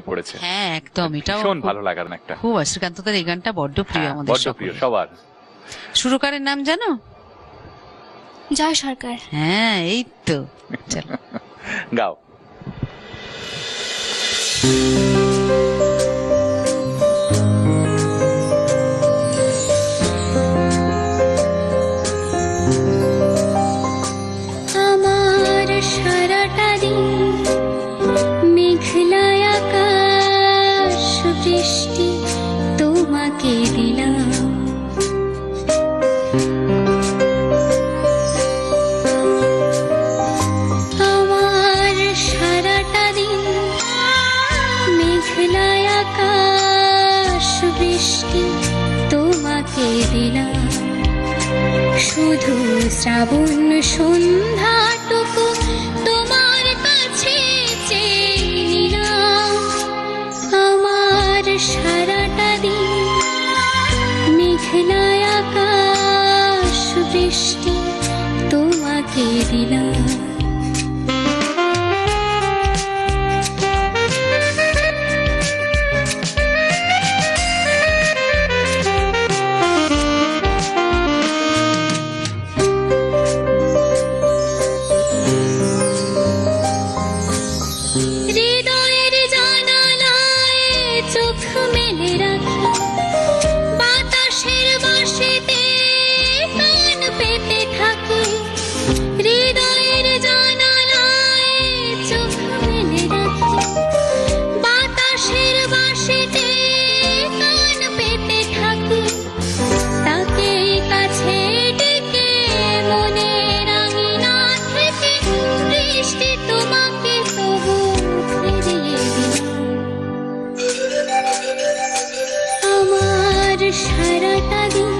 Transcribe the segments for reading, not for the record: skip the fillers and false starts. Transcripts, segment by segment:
পড়েছে। হ্যাঁ একদম, এটাও ভীষণ ভালো লাগার একটা, খুব। শ্রীকান্ত তার এই গানটা বড্ড প্রিয় আমাদের বড্ড প্রিয় সবার। সুরকারের নাম জানো? জয় সরকার। হ্যাঁ এই তো, চলো গাও। আমার সারাটা দিন মেঘলা আকাশ বৃষ্টি তোমাকে দিলাম, আমার সারাটা দিন মেঘলা আকাশ বৃষ্টি তোমাকে দিলাম, শুধু শ্রাবণ সন্ধ্যাটুকু তোমার কাছে চেয়ে নিলাম, আমার সারাটা দিন মেঘলা আকাশ বৃষ্টি তোমাকে দিলাম। হৃদয়ের জানালায় চোখ মেলে রাখি, বাতাসের বাঁশিতে কান পেতে থাকি, হৃদয়ের জানালায় চোখ মেলে রাখি, বাতাসের বাঁশিতে কান পেতে থাকি, তাকে কাছে ডেকে মনের আঙিনা থেকে বৃষ্টি তোমাকে তবু ফিরিয়ে দিলাম, আমার সারাটা দিন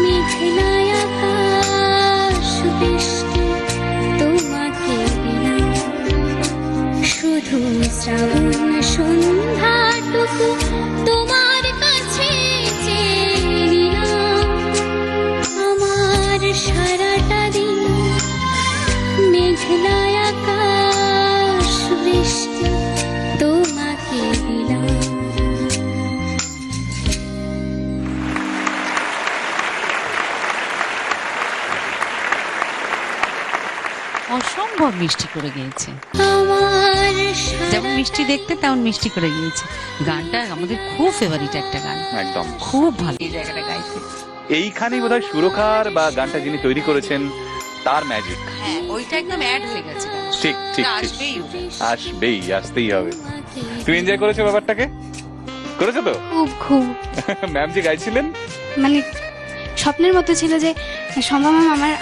মেঘলা আকাশ বৃষ্টি তোমাকে দিলাম, শুধু শ্রাবণ সন্ধ্যাটুকু তোমার কাছে চেয়ে নিলাম, আমার সারাটা দিন মেঘলা আকাশ বৃষ্টি তোমাকে দিলাম। অসম্ভব মিষ্টি করে গিয়েছে, আমার যেমন মিষ্টি দেখতে তেমন মিষ্টি করে গিয়েছে। গানটা আমাদের খুব ফেভারিট একটা গান, একদম খুব ভালো এই জায়গাটা গাইতে। এইখানেই বোধহয় সুরকার বা গানটা যিনি তৈরি করেছেন তার ম্যাজিক। হ্যাঁ ওইটা একদম অ্যাড হয়ে গেছে গানে। ঠিক ঠিক ঠিক, আসবেই ওটা। আসবেই, আসতেই হবে। তুমি এনজয় করেছো ব্যাপারটাকে? করেছো তো? খুব খুব ম্যাম যে গাইছিলেন, মানে স্বপ্নের মতো ছিল যে সম্ভব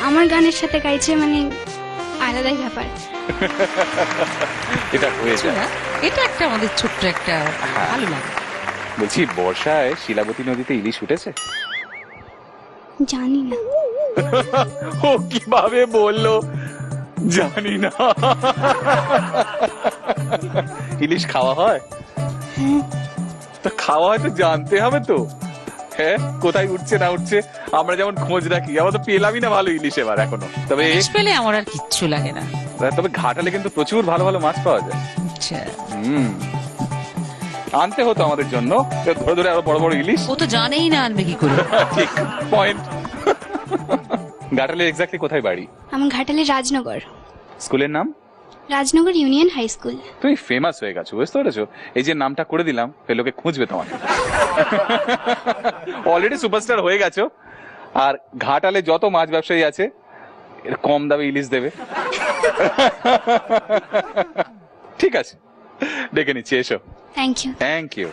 আমার গানের সাথে গাইছে, মানে আলাদাই ব্যাপার। এটা হয়ে যায়। না, এটা একটা আমাদের ছোট্ট একটা ভালো লাগে। বলছি, বর্ষায় শিলাবতী নদীতে ইলিশ উঠেছে? জানি না। ও কিভাবে বললো জানি না। ইলিশ খাওয়া হয়? তা খাওয়া হয় তো জানতে হবে তো। হ্যাঁ, কোথায় উঠছে না উঠছে আমরা যেমন খোঁজ রাখি, আমরা তো পেলামই না ভালো ইলিশ এবার এখনো। তবে ইলিশ পেলে আমার আর কিচ্ছু লাগে না। তবে ঘাটালে কিন্তু প্রচুর ভালো ভালো মাছ পাওয়া যায়। আচ্ছা, আনতে হতো আমাদের জন্য ধরে ধরে আরো বড় বড় ইলিশ। ও তো জানেই না আনবে কি করে। ঠিক পয়েন্ট। ঘাটালে এক্স্যাক্টলি কোথায় বাড়ি? আমার ঘাটালের রাজনগর। স্কুলের নাম? Rajnagar union high school. তুমি ফেমাস হয়ে গেছো, বুঝতে পেরেছো? এই যে নামটা করে দিলাম, লোকে খুঁজবে তোমাকে। অলরেডি সুপারস্টার হয়ে গেছো। আর ঘাটালে যত মাছ ব্যবসায়ী আছে এর কম দামে ইলিশ দেবে। ঠিক আছে, ডেকে নিচ্ছি, এসো। Thank you. Thank you.